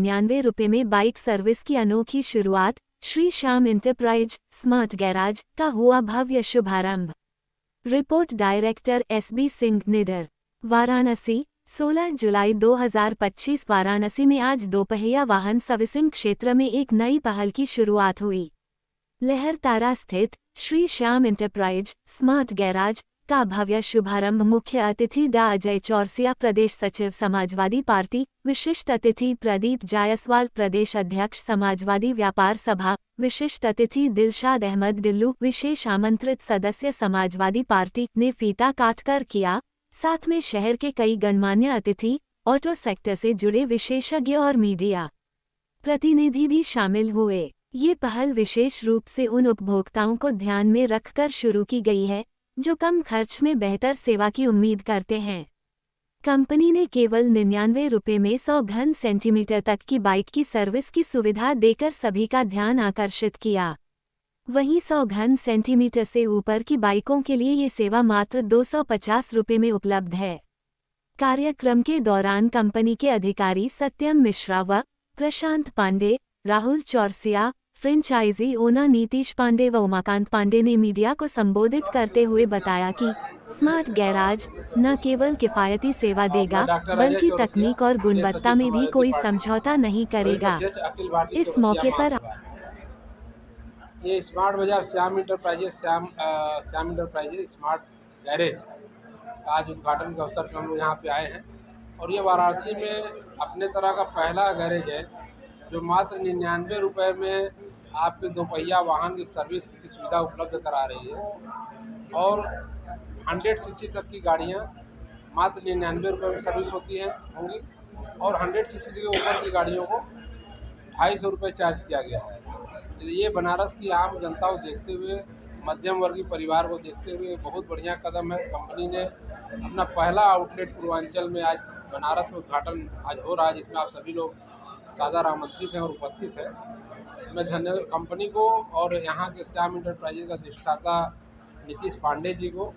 ₹99 में bike service की अनोखी शुरुआत, Shri Shyam enterprise smart garage का हुआ भव्य शुभारंभ। रिपोर्ट डायरेक्टर SB सिंह निडर। वाराणसी, 16 जुलाई 2025 वाराणसी में आज दोपहिया वाहन सर्विसिंग क्षेत्र में एक नई पहल की शुरुआत हुई। लहरतारा स्थित Shri Shyam enterprise smart garage का भव्य शुभारंभ मुख्य अतिथि डा अजय चौरसिया, प्रदेश सचिव समाजवादी पार्टी, विशिष्ट अतिथि प्रदीप जायसवाल, प्रदेश अध्यक्ष समाजवादी व्यापार सभा, विशिष्ट अतिथि दिलशाद अहमद डिल्लू, विशेष आमंत्रित सदस्य समाजवादी पार्टी ने फीता काटकर किया। साथ में शहर के कई गणमान्य अतिथि, ऑटो सेक्टर से जुड़े विशेषज्ञ और मीडिया प्रतिनिधि भी शामिल हुए। ये पहल विशेष रूप से उन उपभोक्ताओं को ध्यान में रखकर शुरू की गई है जो कम खर्च में बेहतर सेवा की उम्मीद करते हैं। कंपनी ने केवल ₹99 में 100 घन सेंटीमीटर तक की बाइक की सर्विस की सुविधा देकर सभी का ध्यान आकर्षित किया। वहीं 100 घन सेंटीमीटर से ऊपर की बाइकों के लिए ये सेवा मात्र ₹250 में उपलब्ध है। कार्यक्रम के दौरान कंपनी के अधिकारी सत्यम मिश्रा व प्रशांत पांडे, राहुल चौरसिया, फ्रेंचाइजी ओनर नीतीश पांडे व उमाकांत पांडे ने मीडिया को संबोधित करते हुए बताया कि स्मार्ट गैराज न केवल किफायती सेवा देगा बल्कि तकनीक और गुणवत्ता में भी कोई समझौता नहीं करेगा। इस मौके पर ये स्मार्ट बाजार श्याम इंटरप्राइजेस स्मार्ट गैरेज आज उद्घाटन के अवसर पर हम लोग यहाँ पे आए हैं और ये वाराणसी में अपने तरह का पहला गैरेज है जो मात्र ₹99 में आपके दोपहिया वाहन की सर्विस की सुविधा उपलब्ध करा रही है और 100 सीसी तक की गाड़ियाँ मात्र ₹99 में सर्विस होंगी और 100 सीसी के ऊपर की गाड़ियों को ₹250 चार्ज किया गया है। तो ये बनारस की आम जनता को देखते हुए, मध्यम वर्गीय परिवार को देखते हुए बहुत बढ़िया कदम है। कंपनी ने अपना पहला आउटलेट पूर्वांचल में आज बनारस में उद्घाटन आज हो रहा है, जिसमें आप सभी लोग सादर आमंत्रित हैं और उपस्थित हैं। मैं धन्यवाद कंपनी को और यहाँ के श्याम इंटरप्राइजेज का अधिष्ठाता नीतीश पांडे जी को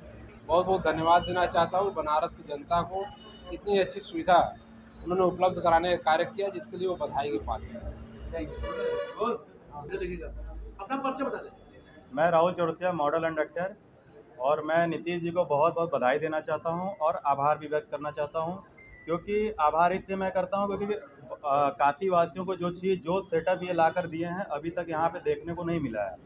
बहुत बहुत धन्यवाद देना चाहता हूँ। बनारस की जनता को इतनी अच्छी सुविधा उन्होंने उपलब्ध कराने का कार्य किया, जिसके लिए वो बधाई के पात्र हैं। अपना परिचय बता दें। मैं राहुल चौरसिया, मॉडल कंडक्टर, और मैं नीतीश जी को बहुत बहुत बधाई देना चाहता हूं और आभार भी व्यक्त करना चाहता हूं। क्योंकि आभार इसलिए मैं करता हूं क्योंकि काशी वासियों को जो सेटअप ये लाकर दिए हैं अभी तक यहाँ पे देखने को नहीं मिला है।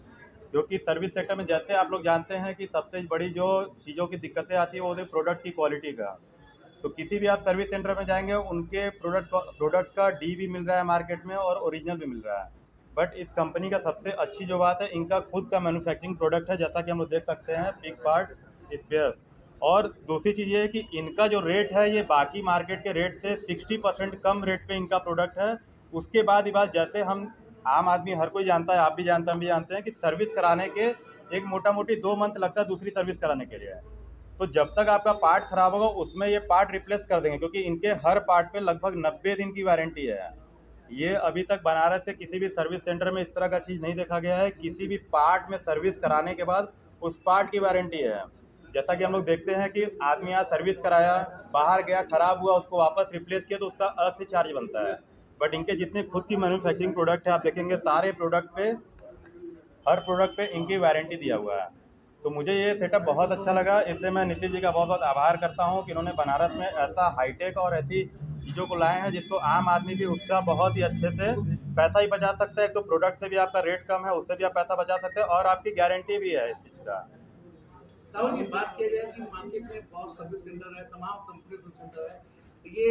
क्योंकि सर्विस सेक्टर में जैसे आप लोग जानते हैं कि सबसे बड़ी जो चीज़ों की दिक्कतें आती है वो होती है प्रोडक्ट की क्वालिटी का। तो किसी भी आप सर्विस सेंटर में जाएंगे उनके प्रोडक्ट का डी भी मिल रहा है मार्केट में और ओरिजिनल भी मिल रहा है। बट इस कंपनी का सबसे अच्छी जो बात है, इनका खुद का मैन्युफैक्चरिंग प्रोडक्ट है, जैसा कि हम लोग देख सकते हैं, पिक पार्ट स्पेयर्स। और दूसरी चीज़ ये है कि इनका जो रेट है ये बाकी मार्केट के रेट से 60% कम रेट पे इनका प्रोडक्ट है। उसके बाद ही बात, जैसे हम आम आदमी हर कोई जानता है, आप भी जानते हैं, हम भी जानते हैं कि सर्विस कराने के एक मोटा मोटी 2 मंथ लगता है दूसरी सर्विस कराने के लिए। तो जब तक आपका पार्ट ख़राब होगा उसमें ये पार्ट रिप्लेस कर देंगे, क्योंकि इनके हर पार्ट पे लगभग 90 दिन की वारंटी है। ये अभी तक बनारस से किसी भी सर्विस सेंटर में इस तरह का चीज़ नहीं देखा गया है। किसी भी पार्ट में सर्विस कराने के बाद उस पार्ट की वारंटी है। जैसा कि हम लोग देखते हैं कि आदमी यहाँ सर्विस कराया, बाहर गया, ख़राब हुआ, उसको वापस रिप्लेस किया तो उसका अलग से चार्ज बनता है। बट इनके जितने खुद की मैन्युफैक्चरिंग प्रोडक्ट है, आप देखेंगे सारे प्रोडक्ट पे, हर प्रोडक्ट पे इनकी वारंटी दिया हुआ है। तो मुझे ये सेटअप बहुत अच्छा लगा, इसलिए मैं नीतीश जी का बहुत बहुत आभार करता हूँ कि उन्होंने बनारस में ऐसा हाईटेक और ऐसी चीज़ों को लाए हैं जिसको आम आदमी भी उसका बहुत ही अच्छे से पैसा ही बचा सकता है। तो प्रोडक्ट से भी आपका रेट कम है, उससे भी आप पैसा बचा सकते हैं और आपकी गारंटी भी है इस चीज़ का। राहुल जी, बात किया जाए कि मार्केट में बहुत सर्विस सेंटर है, तमाम कंपनी सर्विस सेंटर है, ये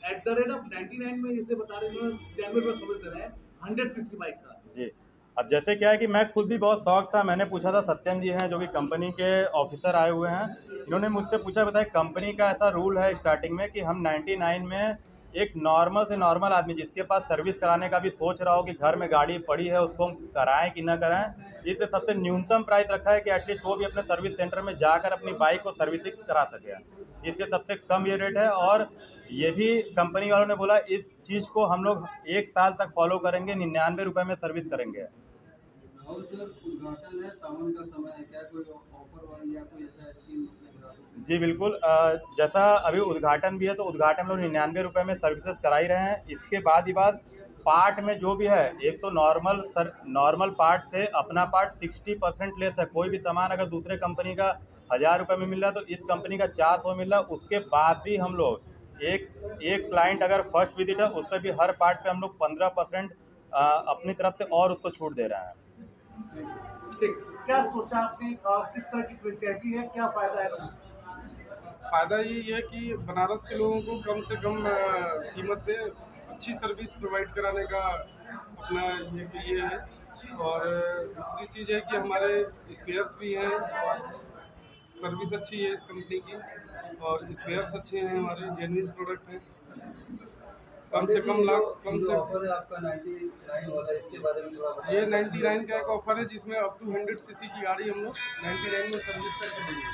एट द रेट ऑफ 99 में जैसे बता रहे हैं, 99 में सर्विस दे रहे हैं 100 सीसी बाइक का। जी, अब जैसे क्या है कि मैं खुद भी बहुत शौक था, मैंने पूछा था, सत्यम जी हैं जो कि कंपनी के ऑफिसर आए हुए हैं, इन्होंने मुझसे पूछा, बताया कंपनी का ऐसा रूल है स्टार्टिंग में कि हम 99 में एक नॉर्मल से नॉर्मल आदमी जिसके पास सर्विस कराने का भी सोच रहा हो कि घर में गाड़ी पड़ी है उसको हम कराएं कि ना कराएं, इससे सबसे न्यूनतम प्राइस रखा है कि एटलीस्ट वो भी अपने सर्विस सेंटर में जाकर अपनी बाइक को सर्विसिंग करा सके। इससे सबसे कम ये रेट है और ये भी कंपनी वालों ने बोला इस चीज़ को हम लोग 1 साल तक फॉलो करेंगे, ₹99 में सर्विस करेंगे। उद्घाटन है, सावन का समय है, क्या कोई ऑफर वाली या कोई ऐसा स्कीम? जी बिल्कुल, जैसा अभी उद्घाटन भी है तो उद्घाटन में लोग ₹99 में सर्विसेज करा ही रहे हैं। इसके बाद ही पार्ट में जो भी है, एक तो नॉर्मल पार्ट से अपना पार्ट 60% लेस है। कोई भी सामान अगर दूसरे कंपनी का 1000 रुपये में मिल रहा है तो इस कंपनी का 400 मिल रहा है। उसके बाद भी हम लोग एक क्लाइंट अगर फर्स्ट विजिट है उस पर भी हर पार्ट पे हम लोग 15% अपनी तरफ से और उसको छूट दे रहे हैं। ठीक, क्या सोचा आपने और किस तरह की फ्रेंचाइजी है, क्या फायदा है? फ़ायदा यही है कि बनारस के लोगों को कम से कम कीमत पे अच्छी सर्विस प्रोवाइड कराने का अपना ये है। और दूसरी चीज़ है कि हमारे स्पेयर्स भी हैं, सर्विस अच्छी है इस कंपनी की और स्पेयर्स अच्छे हैं, हमारे जेन्युइन प्रोडक्ट हैं। कम से कम ऑफर है आपका 99 वाला, इसके बारे में थोड़ा बताइए। ये 99 का एक ऑफ़र है जिसमें अप टू 100 सीसी की गाड़ी हम लोग 99 में सर्विस करके देंगे।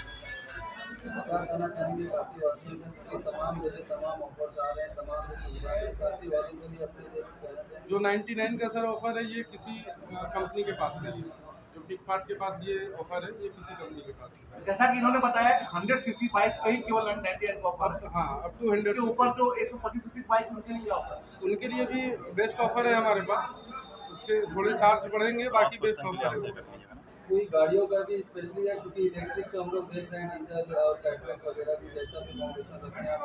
क्या कहना चाहेंगे काशी वासियों से कि तमाम जगह तमाम ऑफर्स आ रहे हैं, तमाम सुविधाएं काशी वालों के लिए अपने लिए कहना चाहेंगे? जो 99 का सर ऑफ़र है ये किसी कंपनी के पास नहीं है। जो बिग पार्ट के पास ये ऑफ़र है ये किसी कंपनी के पास नहीं है। जैसा कि इन्होंने बताया कि 100 सीसी बाइक का ही केवल 99 का ऑफर है। हाँ, अप टू 100 इसके ऊपर जो 125 सीसी बाइक उनके लिए क्या ऑफर है? उनके लिए भी बेस्ट ऑफ़र है हमारे पास। उसके थोड़े चार्ज बढ़ेंगे, बाकी बेस्ट ऑफ़र है। कोई गाड़ियों का भी स्पेशली है, क्योंकि इलेक्ट्रिक तो हम लोग देख रहे हैं डीजल और पेट्रोल वगैरह भी जैसा भी फाउंडेशन रखते हैं आप।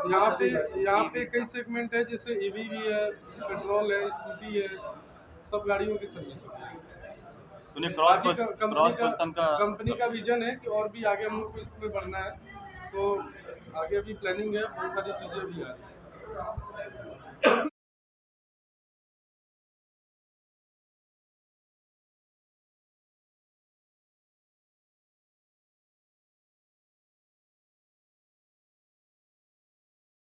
यहाँ पे कई सेगमेंट है, जैसे ईवी भी है, पेट्रोल है, स्कूटी है, सब गाड़ियों की सर्विस होती है। कंपनी का विजन है कि और भी आगे हम लोग को इसमें बढ़ना है, तो आगे भी प्लानिंग है, बहुत सारी चीज़ें भी आ रही हैं।